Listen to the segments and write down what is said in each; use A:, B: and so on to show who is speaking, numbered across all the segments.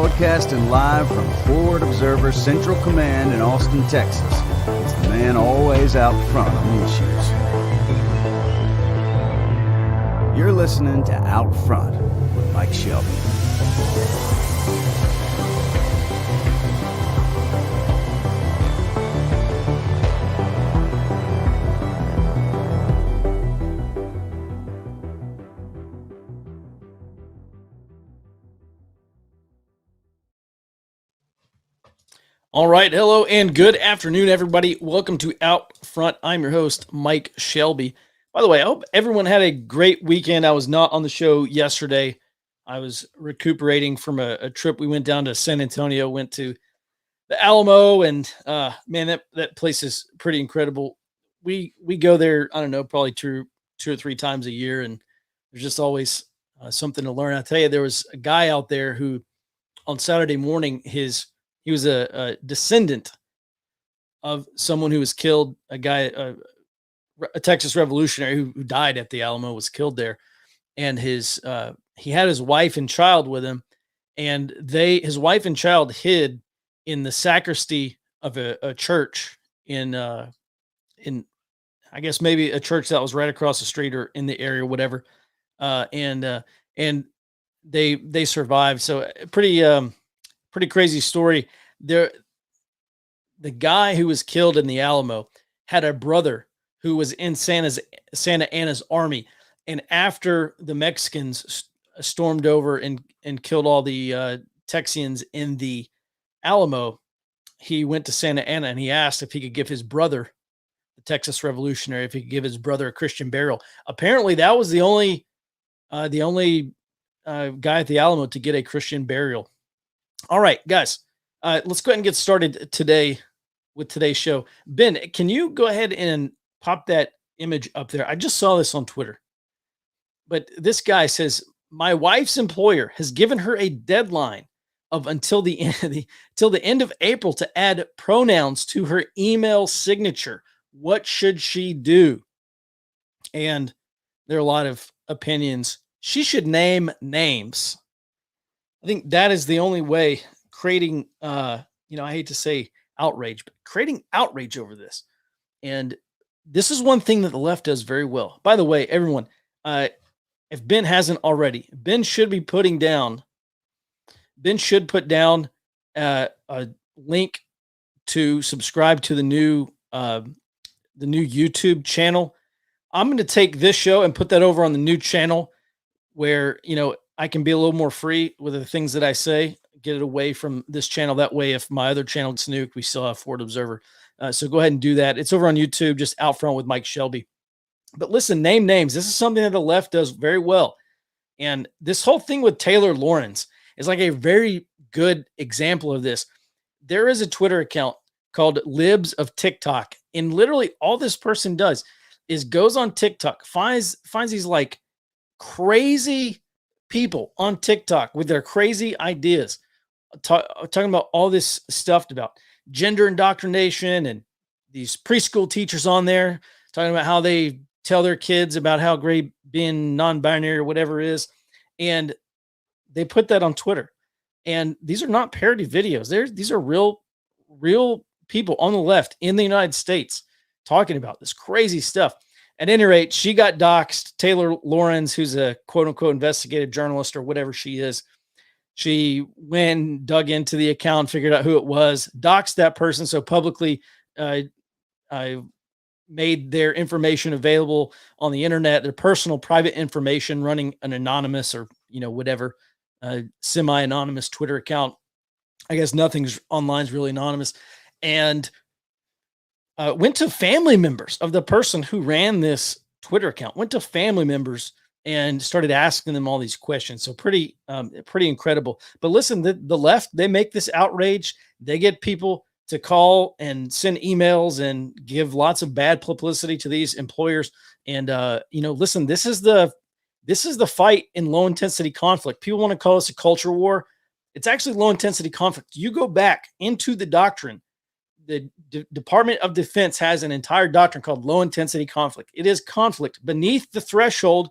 A: Broadcasting live from Forward Observer Central Command in Austin, Texas. It's the man always out front on the issues. You're listening to Out Front with Mike Shelby.
B: All right. Hello and good afternoon, everybody. Welcome to Out Front. I'm your host, Mike Shelby. By the way, I hope everyone had a great weekend. I was not on the show yesterday. I was recuperating from a trip. We went down to San Antonio, went to the Alamo, and man, that place is pretty incredible. We go there, I don't know, probably two or three times a year, and there's just always something to learn. I'll tell you, there was a guy out there who on Saturday morning, he was a descendant of someone who was killed, a guy, a Texas revolutionary who died at the Alamo, was killed there. And he had his wife and child with him, and his wife and child hid in the sacristy of a church in I guess maybe a church that was right across the street or in the area, whatever. And they survived. So pretty crazy story. The guy who was killed in the Alamo had a brother who was in Santa Anna's army. And after the Mexicans stormed over and killed all the Texians in the Alamo, he went to Santa Anna and he asked if he could give his brother, the Texas revolutionary, if he could give his brother a Christian burial. Apparently that was the only guy at the Alamo to get a Christian burial. All right, guys, let's go ahead and get started today with today's show. Ben, can you go ahead and pop that image up there? I just saw this on Twitter, but this guy says, my wife's employer has given her a deadline of until the end of April to add pronouns to her email signature. What should she do? And there are a lot of opinions. She should name names. I think that is the only way creating, I hate to say outrage, but creating outrage over this. And this is one thing that the left does very well. By the way, everyone, if Ben hasn't already, Ben should put down a link to subscribe to the new YouTube channel. I'm going to take this show and put that over on the new channel where, I can be a little more free with the things that I say, get it away from this channel. That way, if my other channel gets nuked, we still have Forward Observer. So go ahead and do that. It's over on YouTube, just Out Front with Mike Shelby. But listen, name names. This is something that the left does very well. And this whole thing with Taylor Lorenz is like a very good example of this. There is a Twitter account called Libs of TikTok. And literally all this person does is goes on TikTok, finds these like crazy people on TikTok with their crazy ideas, talking about all this stuff about gender indoctrination, and these preschool teachers on there talking about how they tell their kids about how great being non-binary or whatever is. And they put that on Twitter. And these are not parody videos. These are real people on the left in the United States talking about this crazy stuff. At any rate, she got doxxed. Taylor Lorenz, who's a quote-unquote investigative journalist or whatever she is, she went, dug into the account, figured out who it was, doxxed that person, so publicly I made their information available on the internet, their personal private information, running an anonymous or, whatever, semi-anonymous Twitter account. I guess nothing's online is really anonymous. And went to family members of the person who ran this Twitter account, went to family members and started asking them all these questions. So pretty incredible. But listen, the left, they make this outrage. They get people to call and send emails and give lots of bad publicity to these employers. And, listen, this is the fight in low intensity conflict. People want to call this a culture war. It's actually low intensity conflict. You go back into the doctrine. The Department of Defense has an entire doctrine called low intensity conflict. It is conflict beneath the threshold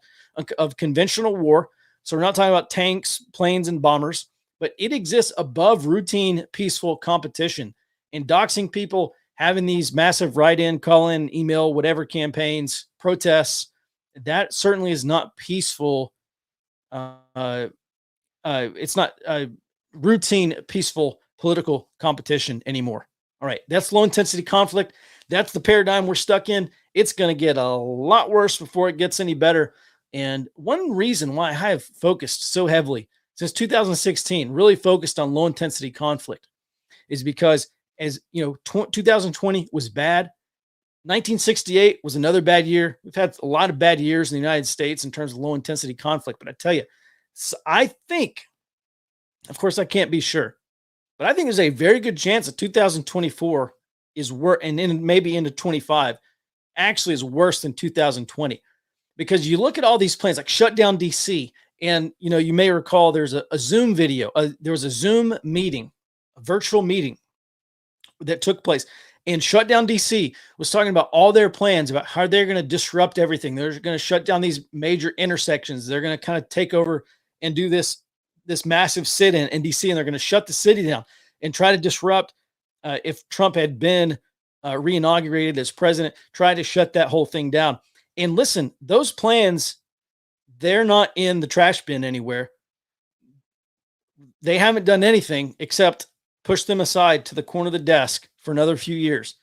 B: of conventional war. So we're not talking about tanks, planes, and bombers, but it exists above routine, peaceful competition. And doxing people, having these massive write-in, call-in, email, whatever campaigns, protests, that certainly is not peaceful. It's not routine, peaceful political competition anymore. All right, that's low intensity conflict. That's the paradigm we're stuck in. It's going to get a lot worse before it gets any better. And one reason why I have focused so heavily since 2016, really focused on low intensity conflict, is because, as you know, 2020 was bad. 1968 was another bad year. We've had a lot of bad years in the United States in terms of low intensity conflict. But I tell you, I think, of course, I can't be sure, but I think there's a very good chance that 2024 is worse, and then maybe into 25 actually is worse than 2020, because you look at all these plans like shut down DC, and you know, you may recall there's a Zoom video. There was a Zoom meeting, a virtual meeting that took place, and shut down DC was talking about all their plans about how they're going to disrupt everything. They're going to shut down these major intersections. They're going to kind of take over and do this massive sit-in in DC, and they're going to shut the city down and try to disrupt. If Trump had been re-inaugurated as president, try to shut that whole thing down. And listen, those plans, they're not in the trash bin anywhere. They haven't done anything except push them aside to the corner of the desk for another few years.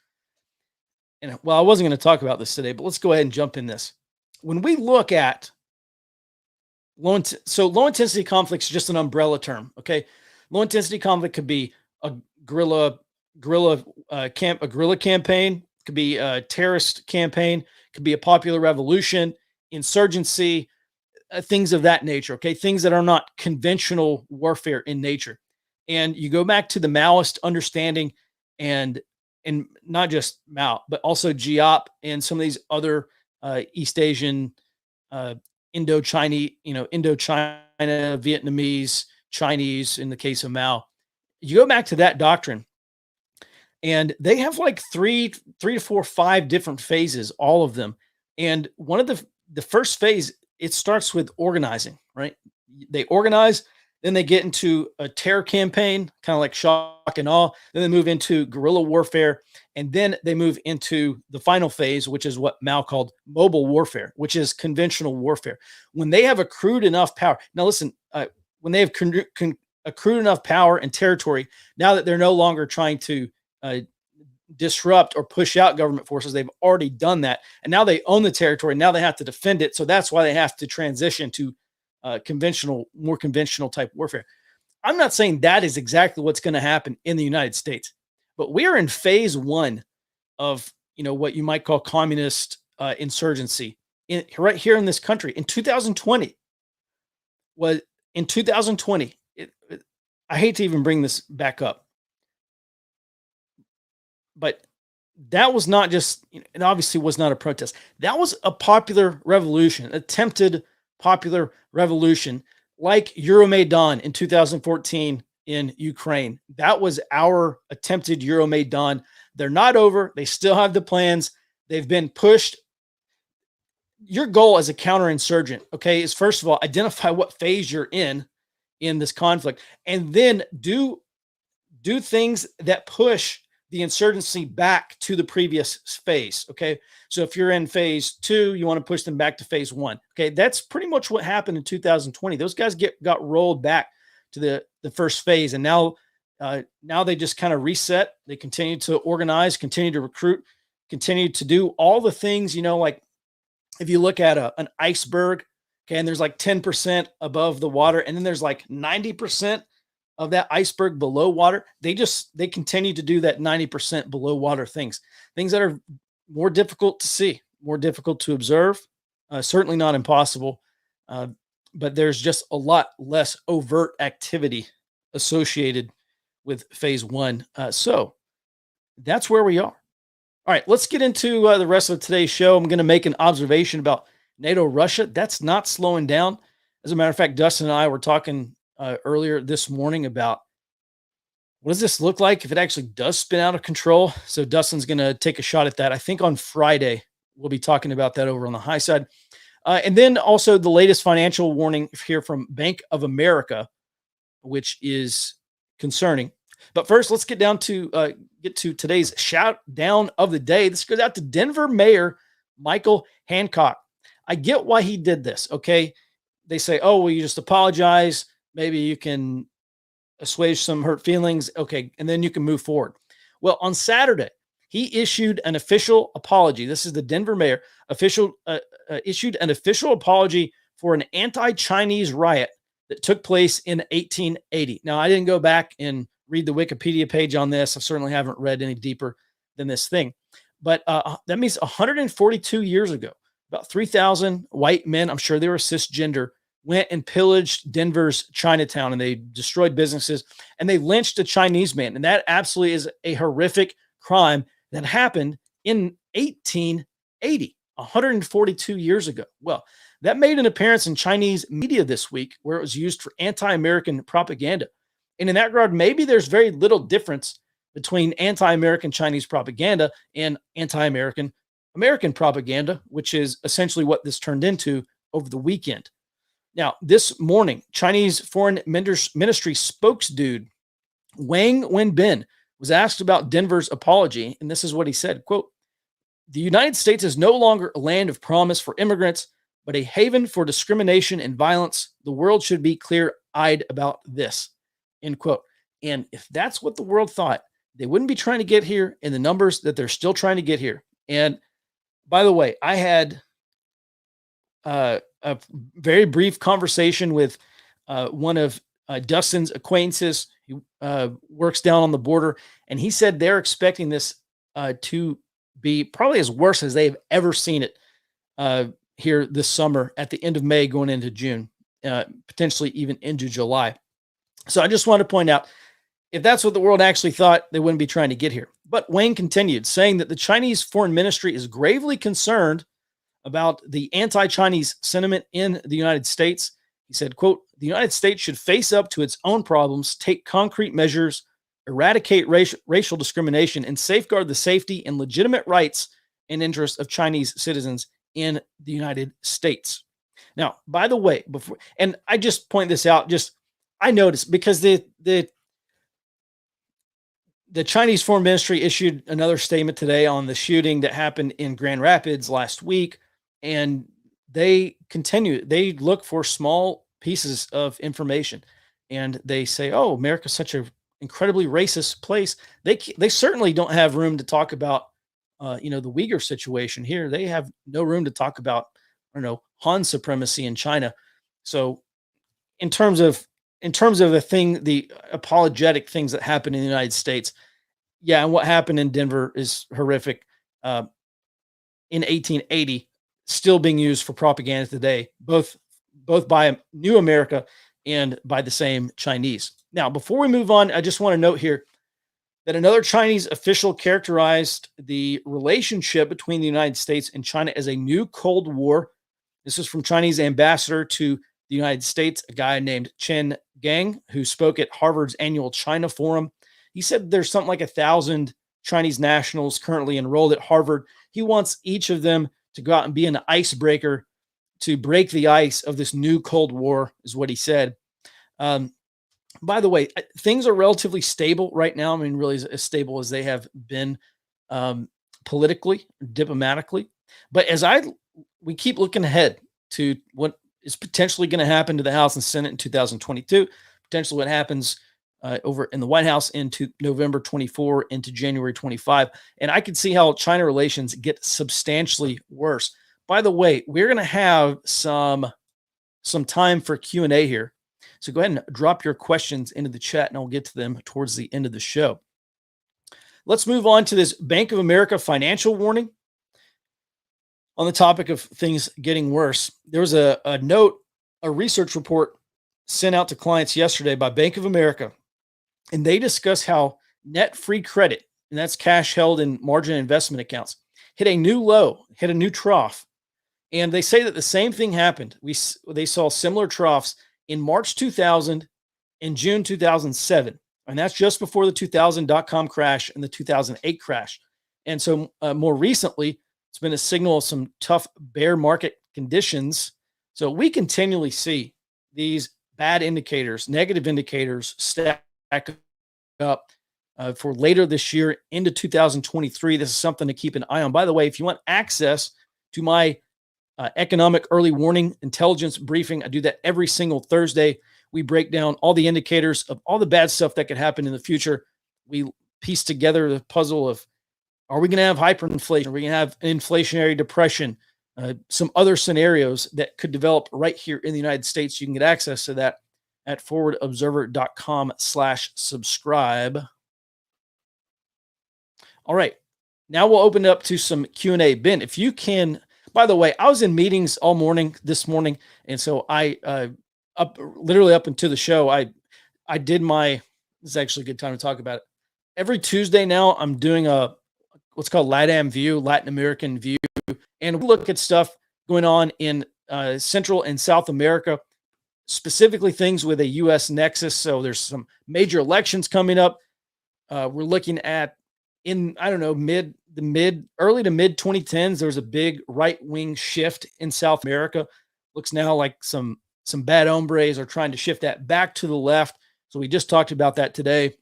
B: And well, I wasn't going to talk about this today, but let's go ahead and jump in this. When we look at low intensity conflict is just an umbrella term. Okay. Low intensity conflict could be a guerrilla campaign, could be a terrorist campaign, could be a popular revolution, insurgency, things of that nature. Okay. Things that are not conventional warfare in nature. And you go back to the Maoist understanding, and not just Mao, but also GIOP and some of these other East Asian, Indochina, Vietnamese, Chinese, in the case of Mao. You go back to that doctrine, and they have like three to four, 5 different phases, all of them. And one of the first phase, it starts with organizing, right? They organize, then they get into a terror campaign, kind of like shock and awe. Then they move into guerrilla warfare. And then they move into the final phase, which is what Mao called mobile warfare, which is conventional warfare. When they have accrued enough power. Now, listen, when they have accrued enough power and territory, now that they're no longer trying to disrupt or push out government forces, they've already done that. And now they own the territory. Now they have to defend it. So that's why they have to transition to more conventional type warfare. I'm not saying that is exactly what's going to happen in the United States, but we are in phase 1 of, what you might call communist insurgency right here in this country. In 2020, I hate to even bring this back up, but that was not just, it obviously was not a protest. That was a popular revolution, attempted popular revolution, like Euromaidan in 2014 in Ukraine. That was our attempted Euromaidan. They're not over. They still have the plans. They've been pushed. Your goal as a counterinsurgent, okay, is first of all, identify what phase you're in this conflict, and then do things that push the insurgency back to the previous phase. Okay. So if you're in phase 2, you want to push them back to phase 1. Okay. That's pretty much what happened in 2020. Those guys got rolled back to the first phase. And now they just kind of reset. They continue to organize, continue to recruit, continue to do all the things, like if you look at an iceberg, okay, and there's like 10% above the water, and then there's like 90% of that iceberg below water. They continue to do that 90% below water things that are more difficult to see, more difficult to observe, certainly not impossible. But there's just a lot less overt activity associated with phase 1. So that's where we are. All right, let's get into the rest of today's show. I'm going to make an observation about NATO Russia. That's not slowing down. As a matter of fact, Dustin and I were talking earlier this morning about what does this look like if it actually does spin out of control. So Dustin's going to take a shot at that. I think on Friday, we'll be talking about that over on the high side. And then also the latest financial warning here from Bank of America. which is concerning. But first, let's get to today's shout down of the day. This goes out to Denver Mayor Michael Hancock. I get why he did this. Okay, they say, "Oh, well, you just apologize. Maybe you can assuage some hurt feelings." Okay, and then you can move forward. Well, on Saturday, he issued an official apology. This is the Denver mayor issued an official apology for an anti-Chinese riot that took place in 1880. Now, I didn't go back and read the Wikipedia page on this. I certainly haven't read any deeper than this thing. But that means 142 years ago, about 3,000 white men, I'm sure they were cisgender, went and pillaged Denver's Chinatown, and they destroyed businesses, and they lynched a Chinese man. And that absolutely is a horrific crime that happened in 1880, 142 years ago. Well, that made an appearance in Chinese media this week, where it was used for anti-American propaganda. And in that regard, maybe there's very little difference between anti-American Chinese propaganda and anti-American American propaganda, which is essentially what this turned into over the weekend. Now, this morning, Chinese Foreign Ministry spokesdude Wang Wenbin was asked about Denver's apology, and this is what he said, quote, "The United States is no longer a land of promise for immigrants, but a haven for discrimination and violence. The world should be clear-eyed about this," end quote. And if that's what the world thought, they wouldn't be trying to get here in the numbers that they're still trying to get here. And by the way, I had a very brief conversation with one of Dustin's acquaintances who works down on the border, and he said they're expecting this to be probably as worse as they've ever seen it here this summer at the end of May going into June, potentially even into July. So I just want to point out, if that's what the world actually thought, they wouldn't be trying to get here. But Wayne continued, saying that the Chinese Foreign Ministry is gravely concerned about the anti-Chinese sentiment in the United States. He said, quote, "The United States should face up to its own problems, take concrete measures, eradicate racial discrimination, and safeguard the safety and legitimate rights and interests of Chinese citizens in the United States." Now, by the way, before, and I just point this out, I noticed because the Chinese Foreign Ministry issued another statement today on the shooting that happened in Grand Rapids last week. And they look for small pieces of information. And they say, "Oh, America's such an incredibly racist place." They certainly don't have room to talk about, the Uyghur situation here. They have no room to talk about, Han supremacy in China. So in terms of the apologetic things that happen in the United States, yeah, and what happened in Denver is horrific. In 1880, still being used for propaganda today, both by New America and by the same Chinese. Now, before we move on, I just want to note here that another Chinese official characterized the relationship between the United States and China as a new Cold War. This is from Chinese ambassador to the United States, a guy named Chen Gang, who spoke at Harvard's annual China Forum. He said there's something like 1,000 Chinese nationals currently enrolled at Harvard. He wants each of them to go out and be an icebreaker to break the ice of this new Cold War, is what he said. By the way, things are relatively stable right now. I mean, really as stable as they have been politically, diplomatically. But we keep looking ahead to what is potentially going to happen to the House and Senate in 2022, potentially what happens over in the White House into November 24 into January 25. And I could see how China relations get substantially worse. By the way, we're going to have some time for Q&A here. So go ahead and drop your questions into the chat, and I'll get to them towards the end of the show. Let's move on to this Bank of America financial warning. On the topic of things getting worse, there was a research report sent out to clients yesterday by Bank of America, and they discuss how net free credit, and that's cash held in margin investment accounts, hit a new low, hit a new trough. And they say that the same thing happened. They saw similar troughs in March 2000 and June 2007. And that's just before the 2000 dot-com crash and the 2008 crash. And so more recently, it's been a signal of some tough bear market conditions. So we continually see these bad indicators, negative indicators stack up for later this year into 2023. This is something to keep an eye on. By the way, if you want access to my economic early warning intelligence briefing, I do that every single Thursday. We break down all the indicators of all the bad stuff that could happen in the future. We piece together the puzzle of, are we going to have hyperinflation? Are we going to have inflationary depression? Some other scenarios that could develop right here in the United States. You can get access to that at forwardobserver.com/subscribe. All right. Now we'll open it up to some Q&A. Ben, if you can, by the way, I was in meetings all morning this morning. And so I, literally up into the show, I did this is actually a good time to talk about it. Every Tuesday now, I'm doing what's called LATAM View, Latin American View. And we look at stuff going on in Central and South America, specifically things with a U.S. nexus. So there's some major elections coming up. We're looking at early to mid 2010s, there was a big right-wing shift in South America. Looks now like some bad hombres are trying to shift that back to the left. So we just talked about that today.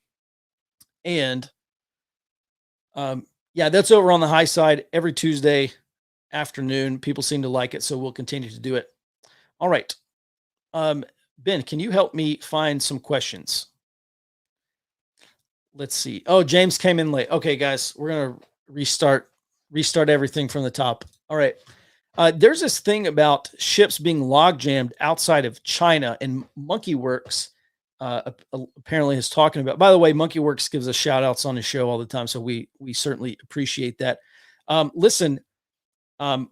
B: And that's over on the high side every Tuesday afternoon. People seem to like it, so we'll continue to do it. All right. Ben, can you help me find some questions? Let's see. Oh, James came in late. Okay, guys, we're going to restart everything from the top. All right. There's this thing about ships being log jammed outside of China, and MonkeyWorks apparently is talking about. By the way, MonkeyWorks gives us shout outs on the show all the time, so we certainly appreciate that. Listen,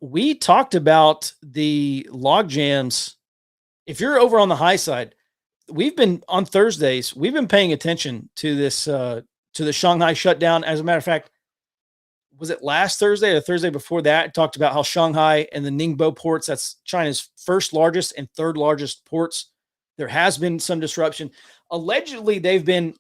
B: we talked about the log jams. If you're over on the high side, we've been on Thursdays, we've been paying attention to this, to the Shanghai shutdown. As a matter of fact, was it last Thursday or the Thursday before that? It talked about how Shanghai and the Ningbo ports, that's China's first largest and third largest ports. There has been some disruption. Allegedly, they've been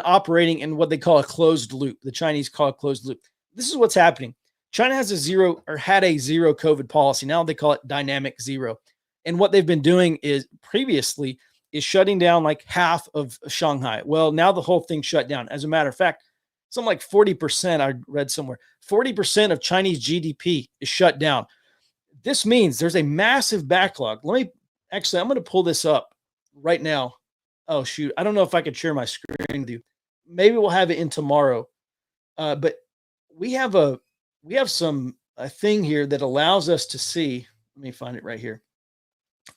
B: operating in what they call a closed loop. The Chinese call it closed loop. This is what's happening. China had a zero COVID policy. Now they call it dynamic zero. And what they've been doing is previously is shutting down like half of Shanghai. Well, now the whole thing shut down. As a matter of fact, something like 40%, I read somewhere, 40% of Chinese GDP is shut down. This means there's a massive backlog. I'm going to pull this up right now. Oh, shoot. I don't know if I could share my screen with you. Maybe we'll have it in tomorrow. But we have a thing here that allows us to see. Let me find it right here.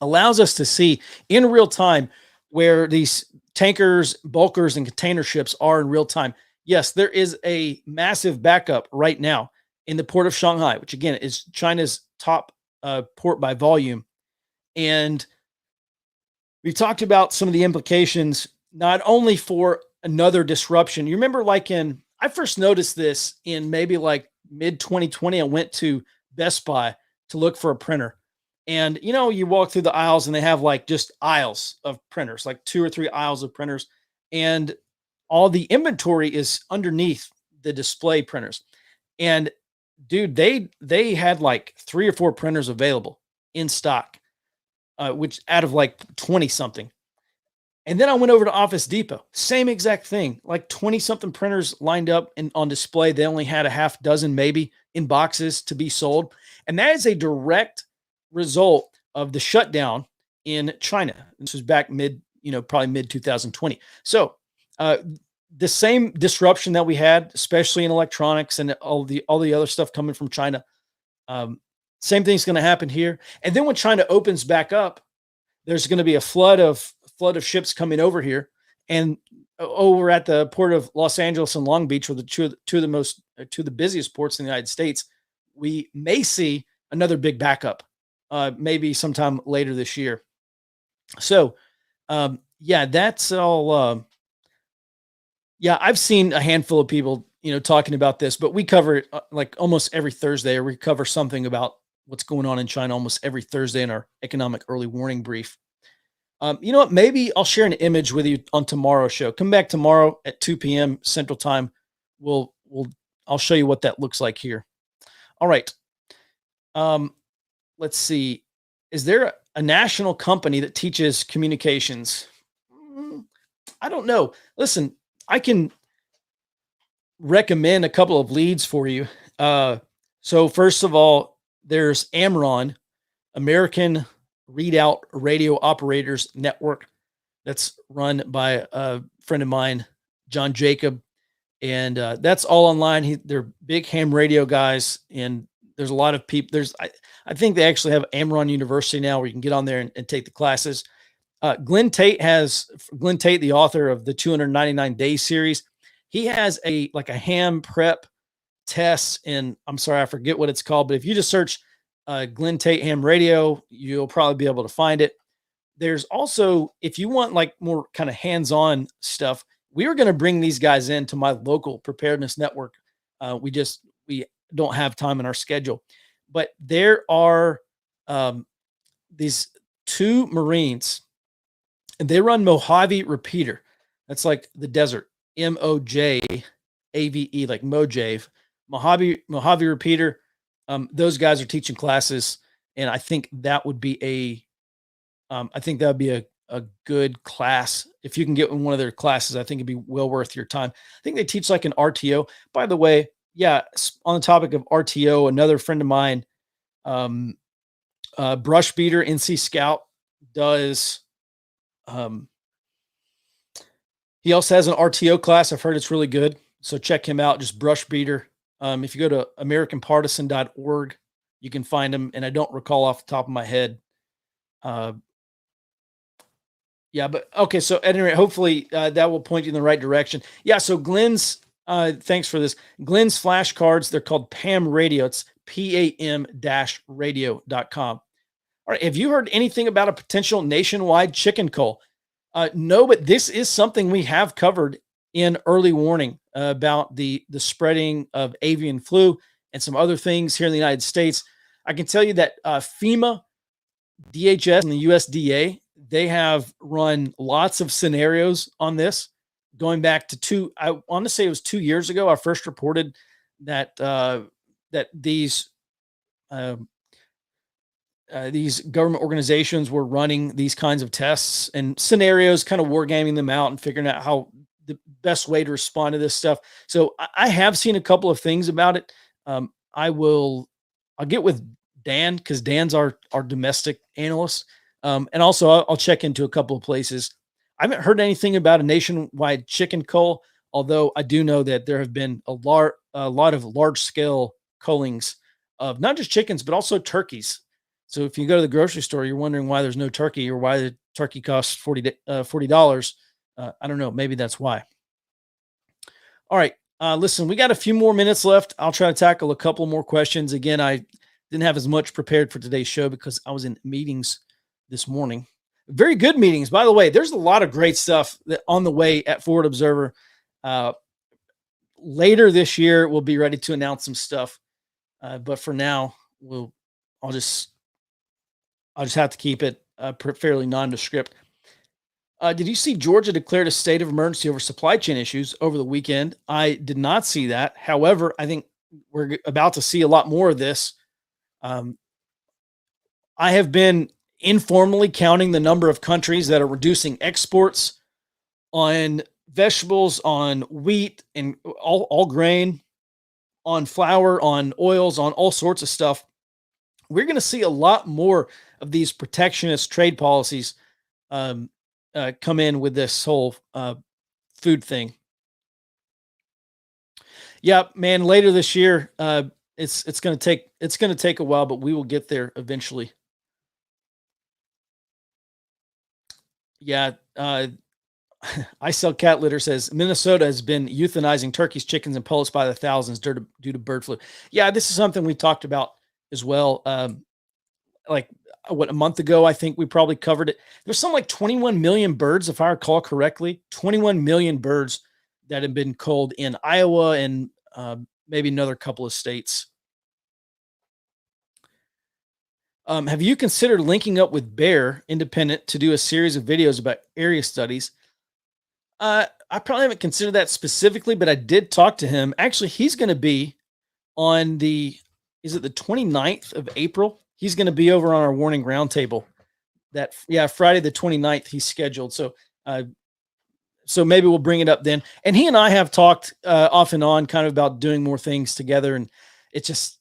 B: Allows us to see in real time where these tankers, bulkers, and container ships are in real time. Yes, there is a massive backup right now in the port of Shanghai, which again is China's top port by volume. And we've talked about some of the implications, not only for another disruption. You remember I first noticed this in maybe like mid 2020. I went to Best Buy to look for a printer. And, you walk through the aisles and they have like just aisles of printers, like 2 or 3 aisles of printers. And all the inventory is underneath the display printers. And dude, they had like 3 or 4 printers available in stock, which out of like 20 something. And then I went over to Office Depot, same exact thing, like 20 something printers lined up and on display. They only had a half dozen maybe in boxes to be sold. And that is a direct result of the shutdown in China. This was back probably mid 2020. So the same disruption that we had, especially in electronics and all the other stuff coming from China, same thing's going to happen here. And then when China opens back up, there's going to be a flood of ships coming over here. And over at the port of Los Angeles and Long Beach, or two of the busiest ports in the United States, we may see another big backup. Maybe sometime later this year. So, that's all. I've seen a handful of people, talking about this, but we cover it like almost every Thursday, or we cover something about what's going on in China almost every Thursday in our economic early warning brief. You know what? Maybe I'll share an image with you on tomorrow's show. Come back tomorrow at 2 p.m. Central Time. I'll show you what that looks like here. All right. Let's see. Is there a national company that teaches communications. I don't know. Listen, I can recommend a couple of leads for you. So first of all, there's Amron, American Readout Radio Operators Network. That's run by a friend of mine, John Jacob, and that's all online. They're big ham radio guys, and there's a lot of people. I think they actually have Amron University now, where you can get on there and take the classes. Glenn Tate, the author of the 299 Days series. He has a ham prep test, and I'm sorry, I forget what it's called, but if you just search Glenn Tate ham radio, you'll probably be able to find it. There's also, if you want like more kind of hands-on stuff, we were going to bring these guys into my local preparedness network. We don't have time in our schedule, but there are these two Marines, and they run Mojave Repeater. That's like the desert, Mojave, like Mojave, Mojave Repeater. Those guys are teaching classes, and I think that would be a good class. If you can get in one of their classes, I think it'd be well worth your time. I think they teach like an RTO. By the way, yeah, on the topic of RTO, another friend of mine, Brush Beater NC Scout, does. He also has an RTO class. I've heard it's really good. So check him out. Just Brush Beater. If you go to americanpartisan.org, you can find him. And I don't recall off the top of my head. Yeah, but okay. So at any rate, hopefully that will point you in the right direction. Yeah. So Glenn's, thanks for this. Glenn's flashcards, they're called PAM Radio. It's PAM-radio.com. All right. Have you heard anything about a potential nationwide chicken cull? No, but this is something we have covered in early warning about the spreading of avian flu and some other things here in the United States. I can tell you that FEMA, DHS, and the USDA, they have run lots of scenarios on this going back to I want to say it was 2 years ago. I first reported that these government organizations were running these kinds of tests and scenarios, kind of wargaming them out and figuring out how the best way to respond to this stuff. So I have seen a couple of things about it. I'll get with Dan, because Dan's our domestic analyst. And also I'll check into a couple of places. I haven't heard anything about a nationwide chicken cull, although I do know that there have been a lot of large scale cullings of not just chickens, but also turkeys. So if you go to the grocery store, you're wondering why there's no turkey or why the turkey costs $40. I don't know. Maybe that's why. All right. Listen, we got a few more minutes left. I'll try to tackle a couple more questions. Again, I didn't have as much prepared for today's show because I was in meetings this morning. Very good meetings, by the way. There's a lot of great stuff on the way at Forward Observer. Later this year, we'll be ready to announce some stuff. But for now, I'll just have to keep it fairly nondescript. Did you see Georgia declared a state of emergency over supply chain issues over the weekend? I did not see that. However, I think we're about to see a lot more of this. I have been informally counting the number of countries that are reducing exports on vegetables, on wheat, and all grain, on flour, on oils, on all sorts of stuff. We're going to see a lot more of these protectionist trade policies come in with this whole food thing. Yeah, man. Later this year, it's going to take a while, but we will get there eventually. Yeah. I Sell Cat Litter says Minnesota has been euthanizing turkeys, chickens, and pullets by the thousands due to bird flu. Yeah, this is something we talked about as well. Like a month ago, I think we probably covered it. There's something like 21 million birds, if I recall correctly, 21 million birds that have been culled in Iowa and maybe another couple of states. Have you considered linking up with Bear Independent to do a series of videos about area studies? I probably haven't considered that specifically, but I did talk to him. Actually, he's going to be on is it the 29th of April? He's going to be over on our warning roundtable Friday the 29th he's scheduled. So maybe we'll bring it up then. And he and I have talked off and on kind of about doing more things together. And it's just,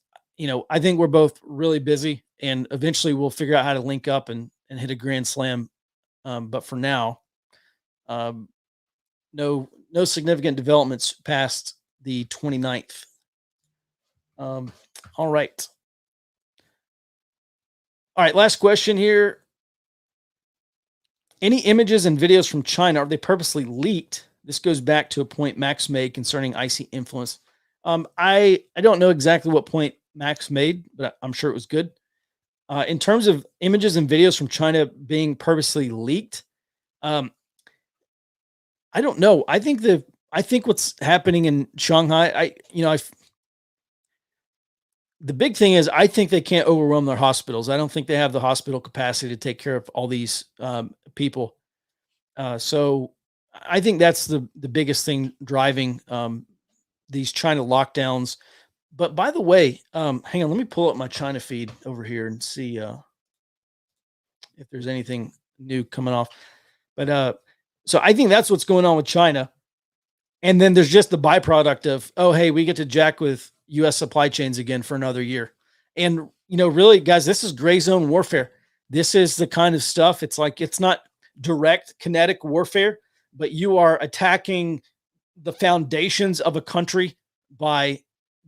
B: I think we're both really busy, and eventually we'll figure out how to link up and hit a grand slam. But for now, no significant developments past the 29th. All right. All right. Last question here. Any images and videos from China, are they purposely leaked? This goes back to a point Max made concerning IC influence. I don't know exactly what point Max made, but I'm sure it was good. In terms of images and videos from China being purposely leaked, I don't know. I think what's happening in Shanghai, the big thing is I think they can't overwhelm their hospitals. I don't think they have the hospital capacity to take care of all these people. So I think that's the biggest thing driving these China lockdowns. But by the way, hang on, let me pull up my China feed over here and see if there's anything new coming off. But so I think that's what's going on with China. And then there's just the byproduct of, oh, hey, we get to jack with U.S. supply chains again for another year. And, really, guys, this is gray zone warfare. This is the kind of stuff. It's like, it's not direct kinetic warfare, but you are attacking the foundations of a country by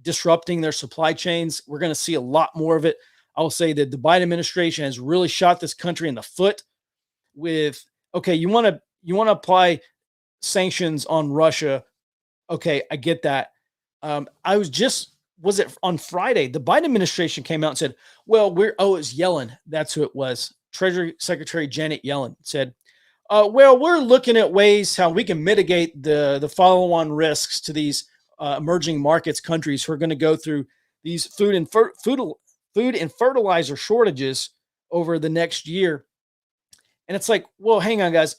B: disrupting their supply chains. We're going to see a lot more of it. I will say that the Biden administration has really shot this country in the foot with, okay, you want to apply sanctions on Russia. Okay, I get that. Was it on Friday? The Biden administration came out and said, well, it's Yellen. That's who it was. Treasury Secretary Janet Yellen said, well, we're looking at ways how we can mitigate the follow-on risks to these emerging markets countries who are going to go through these food and fertilizer shortages over the next year. And it's like, well, hang on, guys.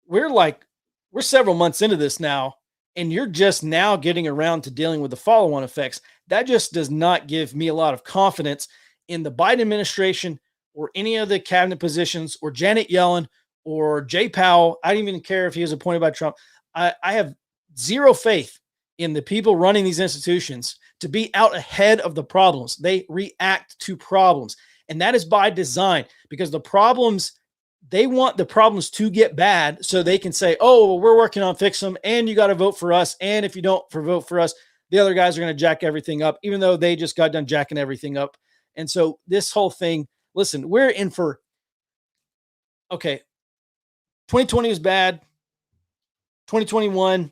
B: We're several months into this now, and you're just now getting around to dealing with the follow-on effects. That just does not give me a lot of confidence in the Biden administration or any of the cabinet positions or Janet Yellen or Jay Powell. I don't even care if he was appointed by Trump. I have zero faith in the people running these institutions to be out ahead of the problems. They react to problems. And that is by design, because they want the problems to get bad so they can say, oh, well, we're working on fixing them, and you got to vote for us. And if you don't vote for us, the other guys are going to jack everything up, even though they just got done jacking everything up. And so this whole thing, listen, we're in for, okay, 2020 was bad. 2021,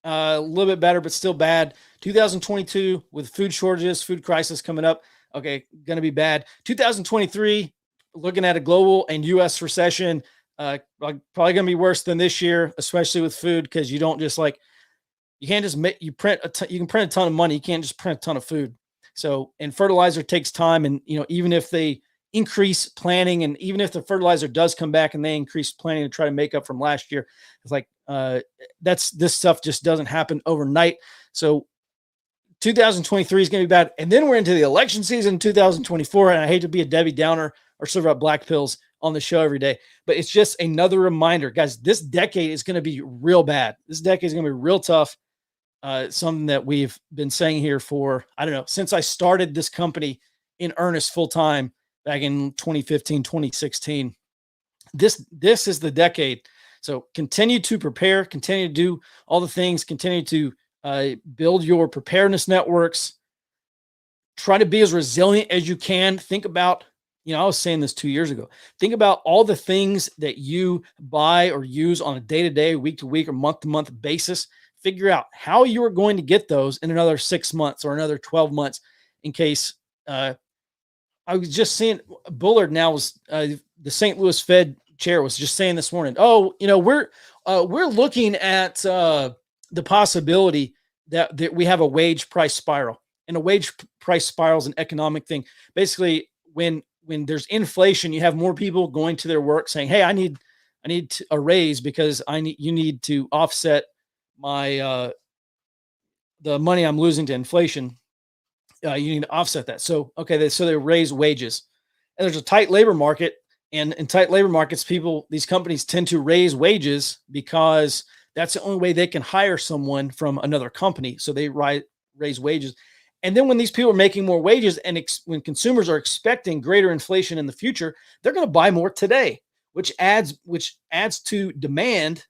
B: a little bit better, but still bad. 2022 with food shortages, food crisis coming up. Okay, going to be bad. 2023, looking at a global and U.S. recession, probably going to be worse than this year, especially with food, because you don't just you can't just you can print a ton of money. You can't just print a ton of food. So, and fertilizer takes time. And, even if they increase planning, and even if the fertilizer does come back and they increase planning to try to make up from last year, it's like, this stuff just doesn't happen overnight. So 2023 is going to be bad. And then we're into the election season, 2024. And I hate to be a Debbie Downer or serve up black pills on the show every day, but it's just another reminder, guys, this decade is going to be real bad. This decade is going to be real tough. Something that we've been saying here for, I don't know, since I started this company in earnest full time back in 2015, 2016. This is the decade. So continue to prepare, continue to do all the things, continue to build your preparedness networks. Try to be as resilient as you can. Think about, I was saying this 2 years ago. Think about all the things that you buy or use on a day-to-day, week-to-week, or month-to-month basis. Figure out how you are going to get those in another 6 months or another 12 months in case. I was just seeing Bullard now was the St. Louis Fed chair was just saying this morning, we're looking at the possibility that we have a wage price spiral, and a wage price spiral is an economic thing. Basically, when there's inflation, you have more people going to their work saying, hey, I need a raise because you need to offset my the money I'm losing to inflation. You need to offset that. So, okay, so they raise wages, and there's a tight labor market. And in tight labor markets, these companies tend to raise wages because that's the only way they can hire someone from another company. So they raise wages. And then when these people are making more wages and when consumers are expecting greater inflation in the future, they're going to buy more today, which adds to demand,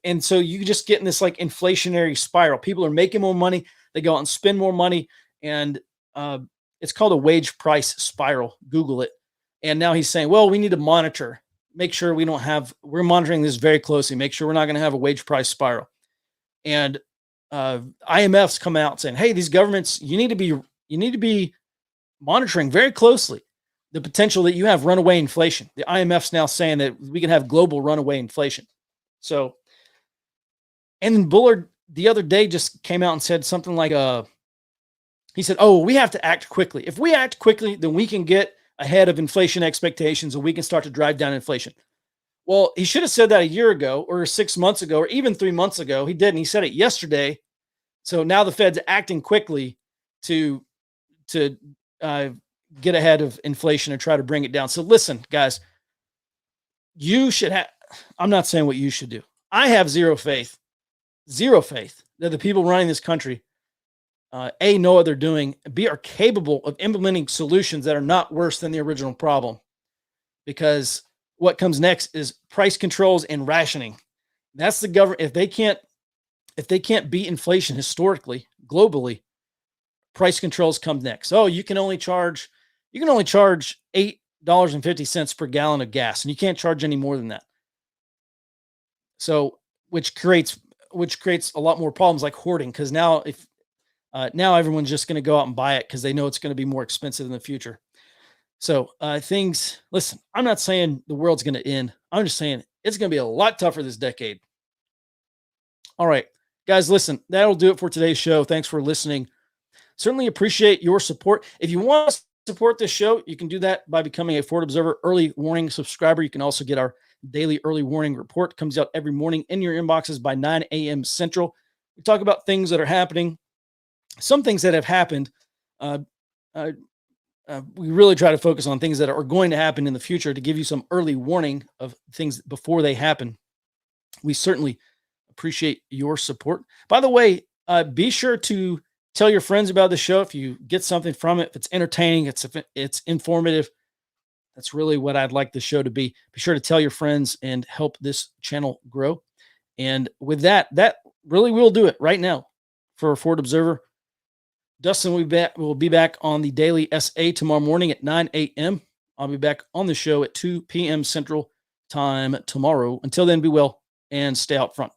B: and so you just get in this like inflationary spiral. People are making more money, they go out and spend more money, and it's called a wage price spiral. Google it. And now he's saying, well, we need to make sure we're monitoring this very closely, make sure we're not going to have a wage price spiral. And IMF's come out saying, hey, these governments, you need to be monitoring very closely the potential that you have runaway inflation. The IMF's now saying that we can have global runaway inflation. So, and then Bullard the other day just came out and said something like, he said, oh, we have to act quickly. If we act quickly, then we can get ahead of inflation expectations and we can start to drive down inflation. Well, he should have said that a year ago or 6 months ago or even 3 months ago. He didn't. He said it yesterday. So now the Fed's acting quickly to get ahead of inflation and try to bring it down. So listen, guys, I'm not saying what you should do. I have zero faith that the people running this country, know what they're doing, B, are capable of implementing solutions that are not worse than the original problem. Because what comes next is price controls and rationing. That's the government. If they can't beat inflation historically, globally, price controls come next. Oh, you can only charge $8.50 per gallon of gas, and you can't charge any more than that. So, which creates a lot more problems like hoarding, because now now everyone's just going to go out and buy it because they know it's going to be more expensive in the future. So listen, I'm not saying the world's going to end. I'm just saying it's going to be a lot tougher this decade. All right, guys, listen, that'll do it for today's show. Thanks for listening. Certainly appreciate your support. If you want to support this show, you can do that by becoming a Ford Observer Early Warning subscriber. You can also get our daily early warning report. It comes out every morning in your inboxes by 9 a.m. Central. We talk about things that are happening, some things that have happened. We really try to focus on things that are going to happen in the future to give you some early warning of things before they happen. We certainly appreciate your support. By the way, be sure to tell your friends about the show if you get something from it. If it's entertaining, it's informative. That's really what I'd like the show to be. Be sure to tell your friends and help this channel grow. And with that really will do it right now for Ford Observer. Dustin will be back on the Daily SA tomorrow morning at 9 a.m. I'll be back on the show at 2 p.m. Central Time tomorrow. Until then, be well and stay out front.